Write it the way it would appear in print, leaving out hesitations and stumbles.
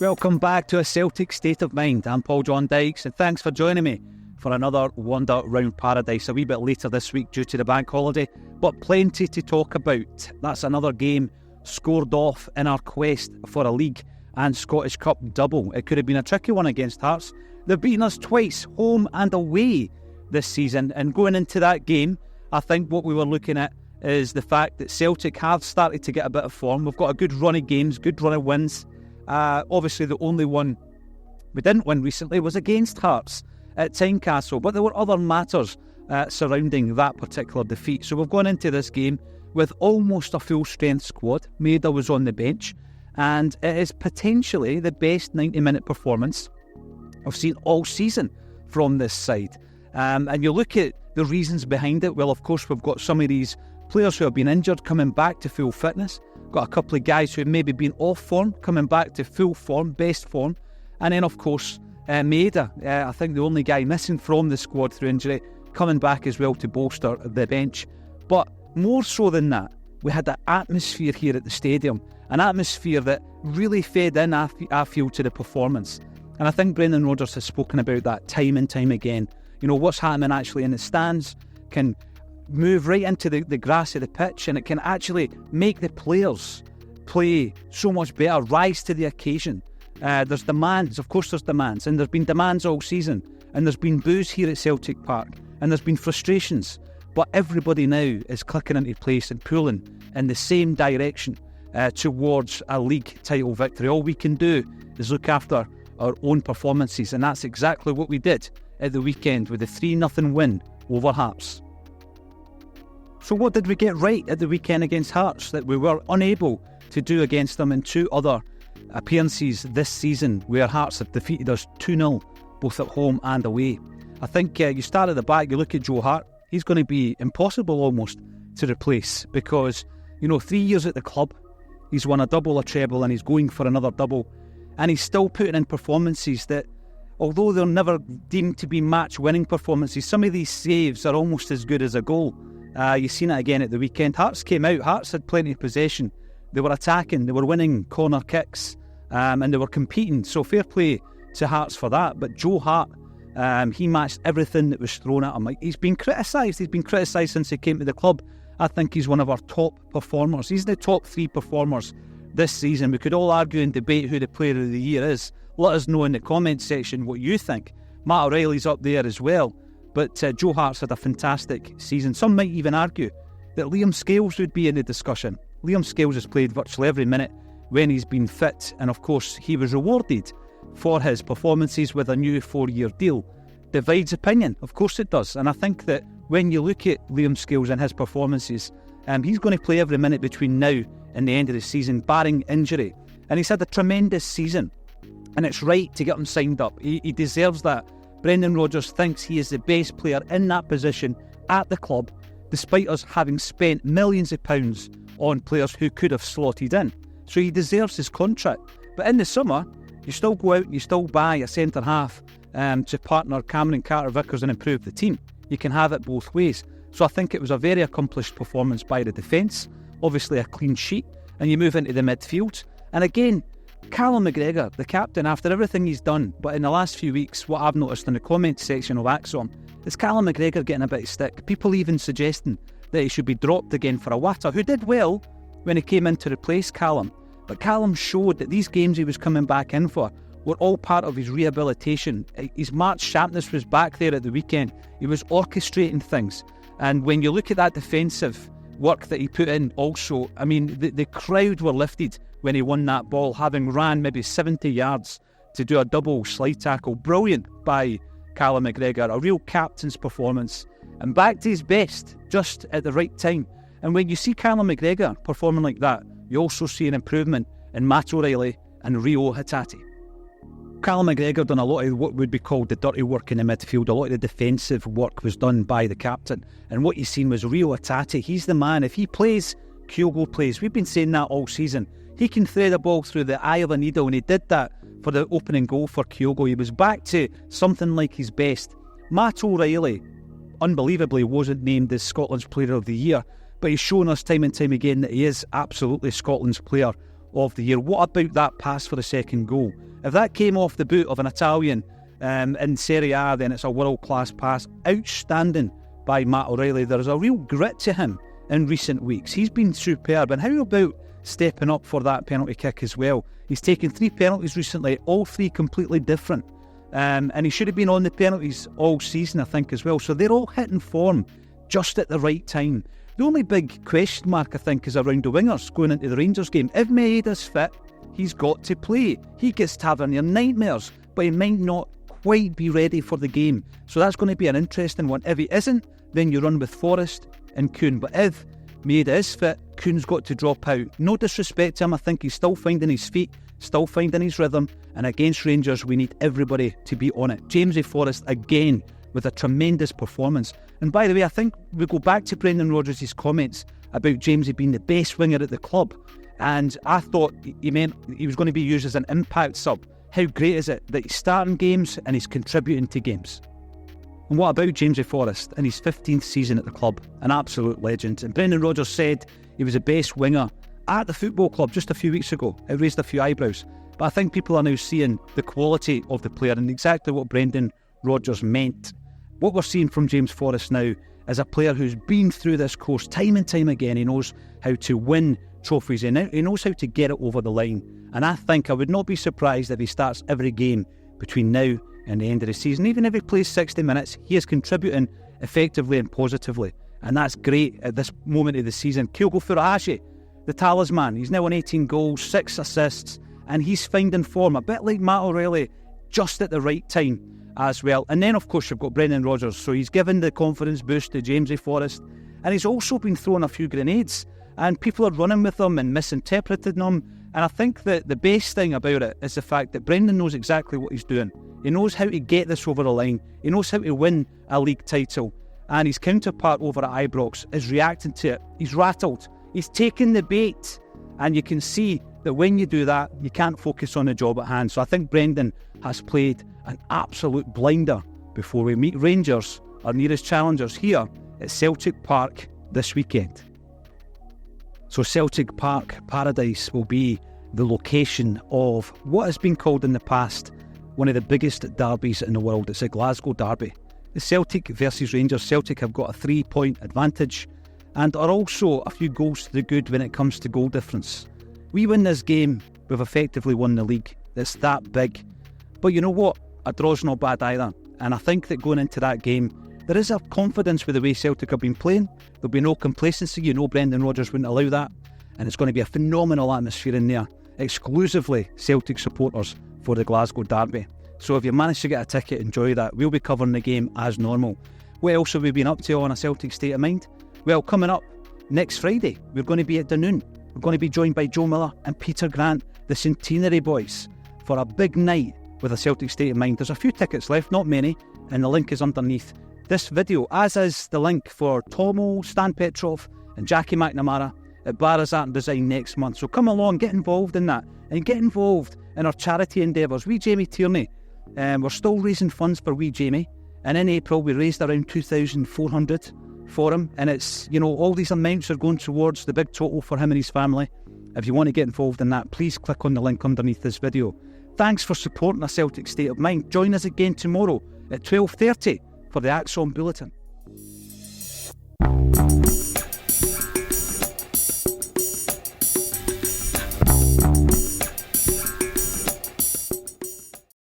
Welcome back to A Celtic State of Mind. I'm Paul John Dykes, and thanks for joining me for another wander round paradise. A wee bit later this week due to the bank holiday, but plenty to talk about. That's another game scored off in our quest for a league and Scottish Cup double. It could have been a tricky one against Hearts. They've beaten us twice, home and away, this season. And going into that game, I think what we were looking at is the fact that Celtic have started to get a bit of form. We've got a good run of games, good run of wins. Obviously, the only one we didn't win recently was against Hearts at Tynecastle, but there were other matters surrounding that particular defeat. So we've gone into this game with almost a full-strength squad. Maida was on the bench, and it is potentially the best 90-minute performance I've seen all season from this side. And you look at the reasons behind it. Well, of course, we've got some of these players who have been injured coming back to full fitness. Got a couple of guys who have maybe been off form coming back to full form, best form. And then, of course, Maida, I think the only guy missing from the squad through injury, coming back as well to bolster the bench. But more so than that, we had an atmosphere here at the stadium, an atmosphere that really fed in, I feel, to the performance. And I think Brendan Rodgers has spoken about that time and time again. You know, what's happening actually in the stands can move right into the grass of the pitch, and it can actually make the players play so much better, rise to the occasion. There's demands, of course there's demands, and there's been demands all season, and there's been boos here at Celtic Park, and there's been frustrations, but everybody now is clicking into place and pulling in the same direction towards a league title victory. All we can do is look after our own performances, and that's exactly what we did at the weekend with a 3-0 win over Hearts. So what did we get right at the weekend against Hearts that we were unable to do against them in two other appearances this season where Hearts have defeated us 2-0, both at home and away? I think you start at the back, you look at Joe Hart, he's going to be impossible almost to replace because, you know, 3 years at the club, he's won a double, a treble, and he's going for another double, and he's still putting in performances that, although they're never deemed to be match-winning performances, some of these saves are almost as good as a goal. You've seen it again at the weekend. Hearts came out, Hearts had plenty of possession. They were attacking, they were winning corner kicks, and they were competing. So fair play to Hearts for that. But Joe Hart, he matched everything that was thrown at him. He's been criticised since he came to the club. I think he's one of our top performers. He's the top 3 performers this season. We could all argue and debate who the player of the year is. Let us know in the comments section what you think. Matt O'Reilly's up there as well. But Joe Hart's had a fantastic season. Some might even argue that Liam Scales would be in the discussion. Liam Scales has played virtually every minute when he's been fit. And of course, he was rewarded for his performances with a new 4-year deal. Divides opinion. Of course it does. And I think that when you look at Liam Scales and his performances, he's going to play every minute between now and the end of the season, barring injury. And he's had a tremendous season. And it's right to get him signed up. He deserves that. Brendan Rodgers thinks he is the best player in that position at the club, despite us having spent millions of pounds on players who could have slotted in. So he deserves his contract. But in the summer, you still go out and you still buy a centre-half to partner Cameron Carter-Vickers and improve the team. You can have it both ways. So I think it was a very accomplished performance by the defence, obviously a clean sheet, and you move into the midfield. And again, Callum McGregor, the captain, after everything he's done, but in the last few weeks, what I've noticed in the comments section of Acsom is Callum McGregor getting a bit of stick. People even suggesting that he should be dropped again for Awata, who did well when he came in to replace Callum. But Callum showed that these games he was coming back in for were all part of his rehabilitation. His March sharpness was back there at the weekend. He was orchestrating things. And when you look at that defensive work that he put in also, I mean, the crowd were lifted when he won that ball, having ran maybe 70 yards to do a double slide tackle. Brilliant by Callum McGregor, a real captain's performance, and back to his best just at the right time. And when you see Callum McGregor performing like that, you also see an improvement in Matt O'Reilly and Rio Hatate. Callum McGregor done a lot of what would be called the dirty work in the midfield. A lot of the defensive work was done by the captain. And what you've seen was Rio Hatate. He's the man. If he plays, Kyogo plays. We've been saying that all season. He can thread a ball through the eye of a needle, and he did that for the opening goal for Kyogo. He was back to something like his best. Matt O'Reilly, unbelievably, wasn't named as Scotland's Player of the Year, but he's shown us time and time again that he is absolutely Scotland's player of the year. What about that pass for the second goal? If that came off the boot of an Italian in Serie A, then it's a world-class pass. Outstanding by Matt O'Reilly. There's a real grit to him in recent weeks. He's been superb. And how about stepping up for that penalty kick as well? He's taken 3 penalties recently, all 3 completely different. And he should have been on the penalties all season, I think, as well. So they're all hitting form just at the right time. The only big question mark, I think, is around the wingers going into the Rangers game. If Maeda's fit, he's got to play. He gives Tavernier nightmares, but he might not quite be ready for the game. So that's going to be an interesting one. If he isn't, then you run with Forrest and Kuhn. But if Maeda is fit, Kuhn's got to drop out. No disrespect to him, I think he's still finding his feet, still finding his rhythm, and against Rangers we need everybody to be on it. Jamesy Forrest again with a tremendous performance. And by the way, I think we go back to Brendan Rodgers' comments about Jamesy being the best winger at the club, and I thought he meant he was going to be used as an impact sub. How great is it that he's starting games and he's contributing to games? And what about Jamesy Forrest in his 15th season at the club? An absolute legend. And Brendan Rodgers said he was the best winger at the football club just a few weeks ago. It raised a few eyebrows. But I think people are now seeing the quality of the player and exactly what Brendan Rodgers meant. What we're seeing from James Forrest now is a player who's been through this course time and time again. He knows how to win trophies. He knows how to get it over the line. And I think I would not be surprised if he starts every game between now and the end of the season. Even if he plays 60 minutes, he is contributing effectively and positively. And that's great at this moment of the season. Kyogo Furuhashi, the talisman, he's now on 18 goals, 6 assists, and he's finding form, a bit like Matt O'Reilly, just at the right time as well. And then, of course, you've got Brendan Rodgers, so he's given the confidence boost to Jamesy Forrest, and he's also been throwing a few grenades, and people are running with them and misinterpreting them. And I think that the best thing about it is the fact that Brendan knows exactly what he's doing. He knows how to get this over the line. He knows how to win a league title. And his counterpart over at Ibrox is reacting to it. He's rattled. He's taken the bait. And you can see that when you do that, you can't focus on the job at hand. So I think Brendan has played an absolute blinder before we meet Rangers, our nearest challengers, here at Celtic Park this weekend. So Celtic Park Paradise will be the location of what has been called in the past one of the biggest derbies in the world. It's a Glasgow derby. The Celtic versus Rangers. Celtic have got a 3-point advantage and are also a few goals to the good when it comes to goal difference. We win this game, we've effectively won the league. It's that big. But you know what? A draw's not bad either. And I think that going into that game, there is a confidence with the way Celtic have been playing. There'll be no complacency. You know Brendan Rodgers wouldn't allow that. And it's going to be a phenomenal atmosphere in there. Exclusively Celtic supporters for the Glasgow derby. So if you manage to get a ticket, enjoy that. We'll be covering the game as normal. What else have we been up to on a Celtic State of Mind? Well, coming up next Friday, we're going to be at Dunoon. We're going to be joined by Joe Miller and Peter Grant, the Centenary boys, for a big night with a Celtic State of Mind. There's a few tickets left, not many, and the link is underneath this video, as is the link for Tomo, Stan Petrov and Jackie McNamara at Barras Art and Design next month. So come along, get involved in that, and get involved in our charity endeavours. Wee Jamie Tierney, we're still raising funds for Wee Jamie, and in April we raised around 2,400 for him, and it's, you know, all these amounts are going towards the big total for him and his family. If you want to get involved in that, please click on the link underneath this video. Thanks for supporting a Celtic State of Mind. Join us again tomorrow at 12:30 for the Acsom Bulletin.